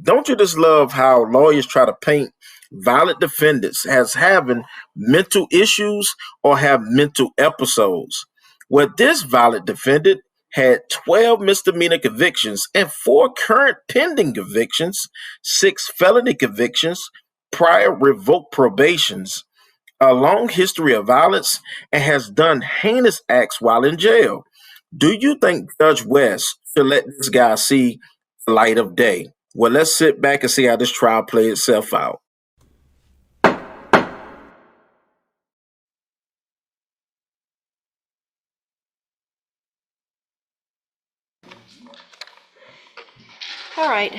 Don't you just love how lawyers try to paint violent defendants as having mental issues or have mental episodes? Well, this violent defendant had 12 misdemeanor convictions and 4 current pending convictions, 6 felony convictions, prior revoked probations, a long history of violence, and has done heinous acts while in jail. Do you think Judge West should let this guy see the light of day? Well, let's sit back and see how this trial played itself out. All right.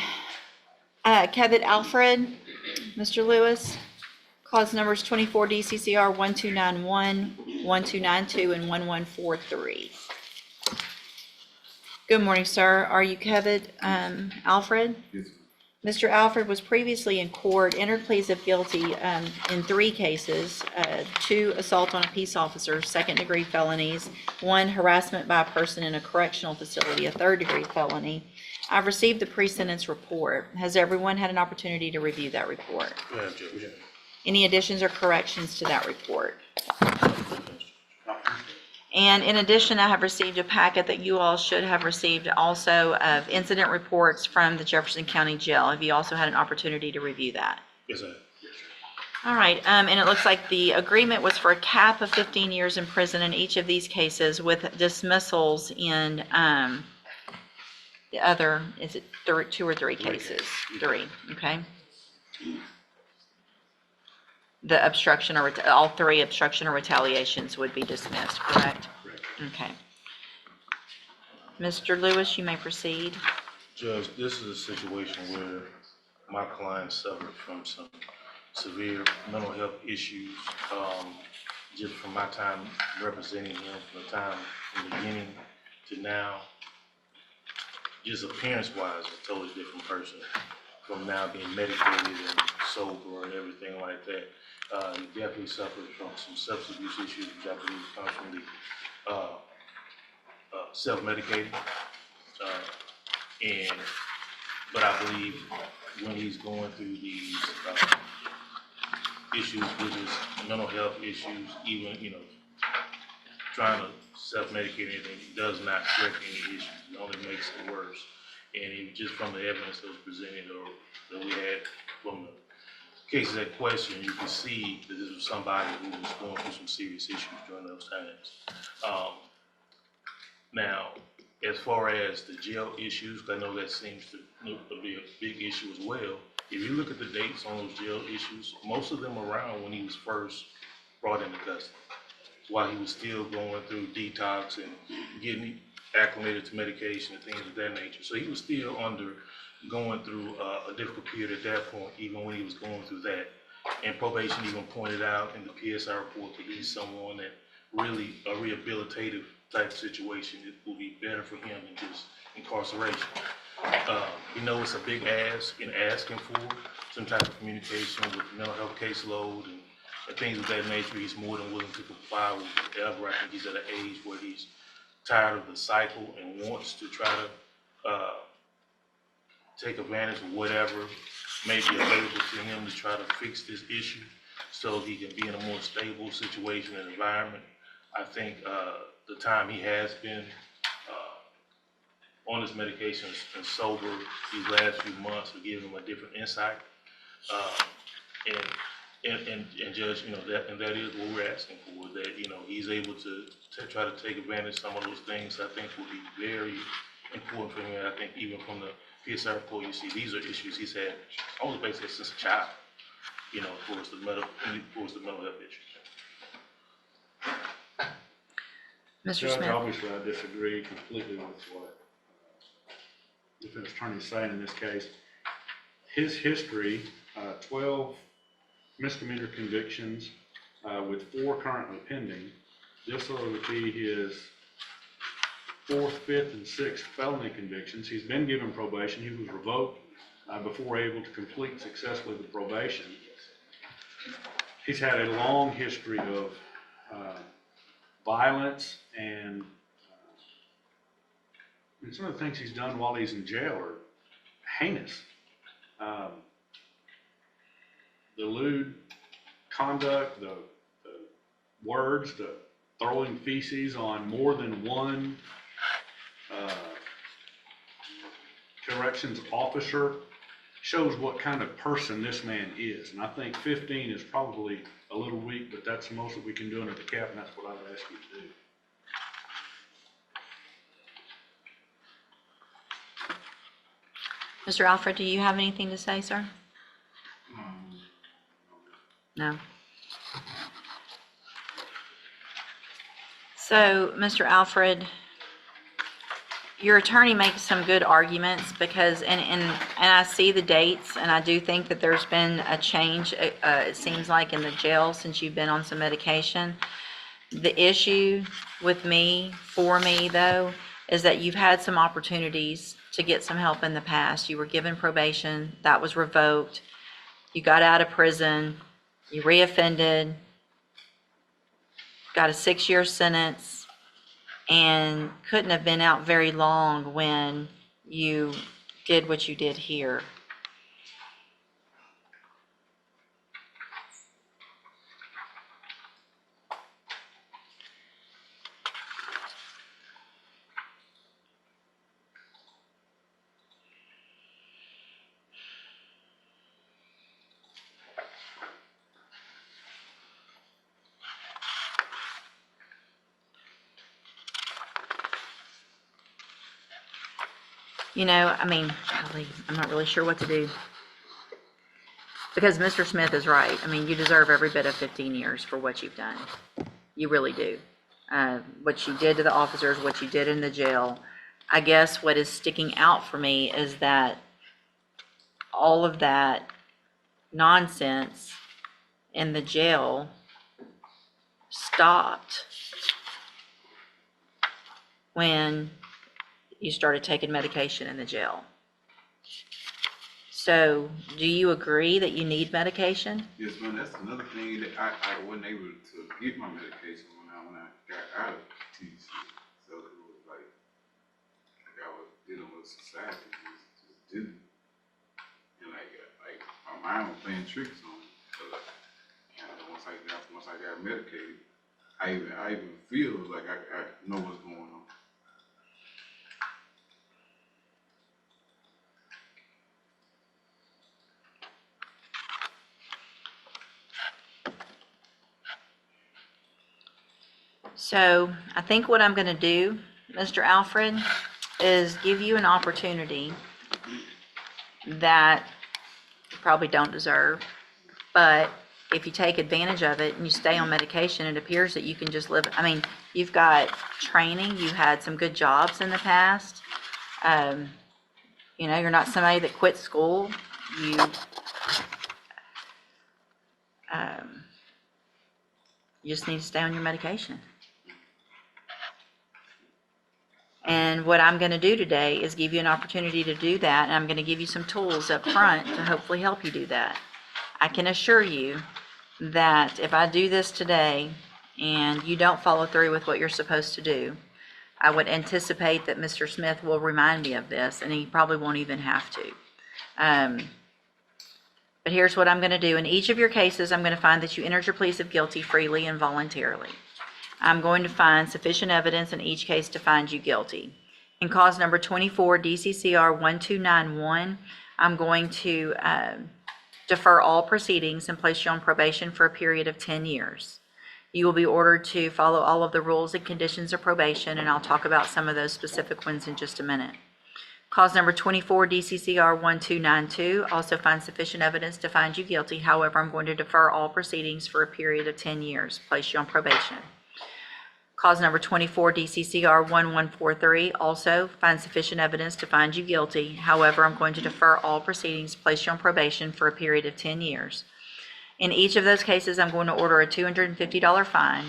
Kevin Alfred, Mr. Lewis, cause numbers 24 DCCR 1291, 1292, and 1143. Good morning, sir. Are you Kevin Alfred? Yes. Mr. Alfred was previously in court, entered pleas of guilty in 3 cases, 2 assault on a peace officer, 2nd-degree felonies, 1 harassment by a person in a correctional facility, a 3rd-degree felony. I've received the pre-sentence report. Has everyone had an opportunity to review that report? Madam Judge. Any additions or corrections to that report? And in addition, I have received a packet that you all should have received also of incident reports from the Jefferson County Jail. Have you also had an opportunity to review that? Yes, sir. All right, and it looks like the agreement was for a cap of 15 years in prison in each of these cases with dismissals in the other, is it 2 or 3 cases? 3, okay. The obstruction or all 3 obstruction or retaliations would be dismissed, correct? Correct. Okay. Mr. Lewis, you may proceed. Judge, this is a situation where my client suffered from some severe mental health issues. Just from my time representing him, from the beginning to now, just appearance-wise, a totally different person. From now being medicated and sober and everything like that. He definitely suffered from some substance abuse issues, which I believe comes from the self-medicating. But I believe when he's going through these issues with his mental health issues, even, trying to self-medicate anything, does not correct any issues. It only makes it worse. And just from the evidence that was presented or that we had from the cases at question, you can see that this was somebody who was going through some serious issues during those times. Now, as far as the jail issues, I know that seems to be a big issue as well. If you look at the dates on those jail issues, most of them around when he was first brought into custody, while he was still going through detox and getting acclimated to medication and things of that nature. So he was still going through a difficult period at that point, even when he was going through that. And probation even pointed out in the PSI report that he's someone that really a rehabilitative type situation, it will be better for him than just incarceration. We know it's a big ask in asking for some type of communication with mental health caseload and things of that nature. He's more than willing to comply with whatever. I think he's at an age where he's tired of the cycle and wants to try to take advantage of whatever may be available to him to try to fix this issue so he can be in a more stable situation and environment. I think the time he has been on his medication and sober these last few months will give him a different insight. And Judge, that is what we're asking for, that, he's able to try to take advantage of some of those things I think will be very important for him. And I think even from the PSI report, you see these are issues he's had almost basically since a child, towards the mental health issues. Mr. Judge, Smith. obviously I disagree completely with what the defense attorney is saying in this case. His history, 12 misdemeanor convictions with 4 currently pending. This will be his 4th, 5th, and 6th felony convictions. He's been given probation. He was revoked before able to complete successfully the probation. He's had a long history of violence and some of the things he's done while he's in jail are heinous. The lewd conduct, the words, the throwing feces on more than one corrections officer shows what kind of person this man is. And I think 15 is probably a little weak, but that's the most that we can do under the cap, and that's what I would ask you to do. Mr. Alfred, do you have anything to say, sir? No. So, Mr. Alfred, your attorney makes some good arguments because, and I see the dates, and I do think that there's been a change, it seems like, in the jail since you've been on some medication. The issue with me, for me though, is that you've had some opportunities to get some help in the past. You were given probation, that was revoked. You got out of prison, you reoffended, got a 6-year sentence, and couldn't have been out very long when you did what you did here. You know, I mean, golly, I'm not really sure what to do. Because Mr. Smith is right. I mean, you deserve every bit of 15 years for what you've done. You really do. What you did to the officers, what you did in the jail. I guess what is sticking out for me is that all of that nonsense in the jail stopped when you started taking medication in the jail. So, do you agree that you need medication? Yes, man, that's another thing that I wasn't able to get my medication when I got out of teases. So it was like I was dealing with society, just didn't. And like my mind was playing tricks on me. So and once I got medicated, I even feel like I know what's going on. So, I think what I'm going to do, Mr. Alfred, is give you an opportunity that you probably don't deserve, but if you take advantage of it and you stay on medication, it appears that you can just live. I mean, you've got training, you had some good jobs in the past. You know, you're not somebody that quit school. You just need to stay on your medication. And what I'm going to do today is give you an opportunity to do that, and I'm going to give you some tools up front to hopefully help you do that. I can assure you that if I do this today and you don't follow through with what you're supposed to do, I would anticipate that Mr. Smith will remind me of this, and he probably won't even have to. But here's what I'm going to do. In each of your cases, I'm going to find that you entered your pleas of guilty freely and voluntarily. I'm going to find sufficient evidence in each case to find you guilty. In cause number 24, DCCR 1291, I'm going to defer all proceedings and place you on probation for a period of 10 years. You will be ordered to follow all of the rules and conditions of probation, and I'll talk about some of those specific ones in just a minute. Cause number 24, DCCR 1292, also find sufficient evidence to find you guilty. However, I'm going to defer all proceedings for a period of 10 years, place you on probation. Cause number 24, DCCR 1143, also find sufficient evidence to find you guilty. However, I'm going to defer all proceedings, place you on probation for a period of 10 years. In each of those cases, I'm going to order a $250 fine.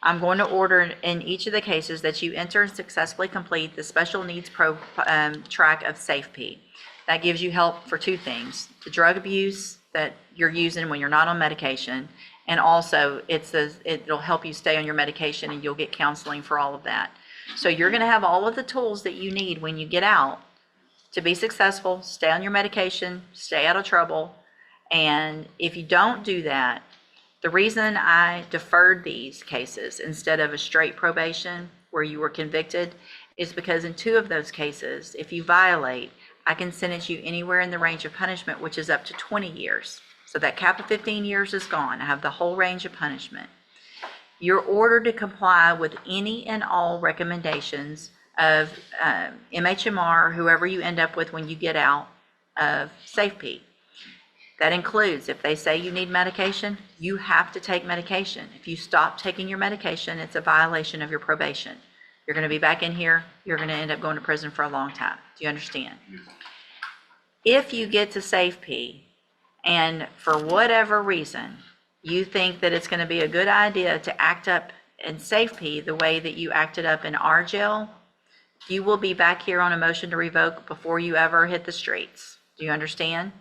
I'm going to order in each of the cases that you enter and successfully complete the special needs track of SafeP. That gives you help for two things: the drug abuse that you're using when you're not on medication, and also it'll help you stay on your medication, and you'll get counseling for all of that. So you're going to have all of the tools that you need when you get out to be successful, stay on your medication, stay out of trouble. And if you don't do that, the reason I deferred these cases instead of a straight probation where you were convicted is because in 2 of those cases, if you violate, I can sentence you anywhere in the range of punishment, which is up to 20 years. So that cap of 15 years is gone. I have the whole range of punishment. You're ordered to comply with any and all recommendations of MHMR, whoever you end up with when you get out of SafeP. That includes if they say you need medication, you have to take medication. If you stop taking your medication, it's a violation of your probation. You're going to be back in here. You're going to end up going to prison for a long time. Do you understand? If you get to SafeP and for whatever reason, you think that it's going to be a good idea to act up in SafeP the way that you acted up in our jail, you will be back here on a motion to revoke before you ever hit the streets. Do you understand?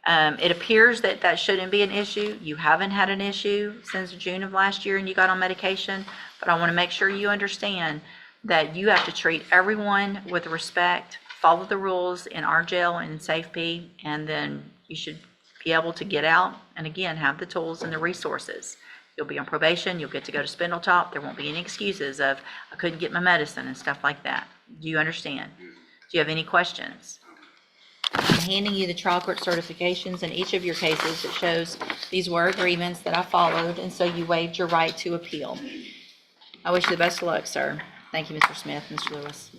It appears that that shouldn't be an issue. You haven't had an issue since June of last year and you got on medication, but I want to make sure you understand that you have to treat everyone with respect, follow the rules in our jail and SafeP, and then you should be able to get out and again, have the tools and the resources. You'll be on probation, you'll get to go to Spindletop. There won't be any excuses of, I couldn't get my medicine and stuff like that. Do you understand? Do you have any questions? I'm handing you the trial court certifications in each of your cases that shows these were agreements that I followed, and so you waived your right to appeal. I wish you the best of luck, sir. Thank you, Mr. Smith, Mr. Lewis.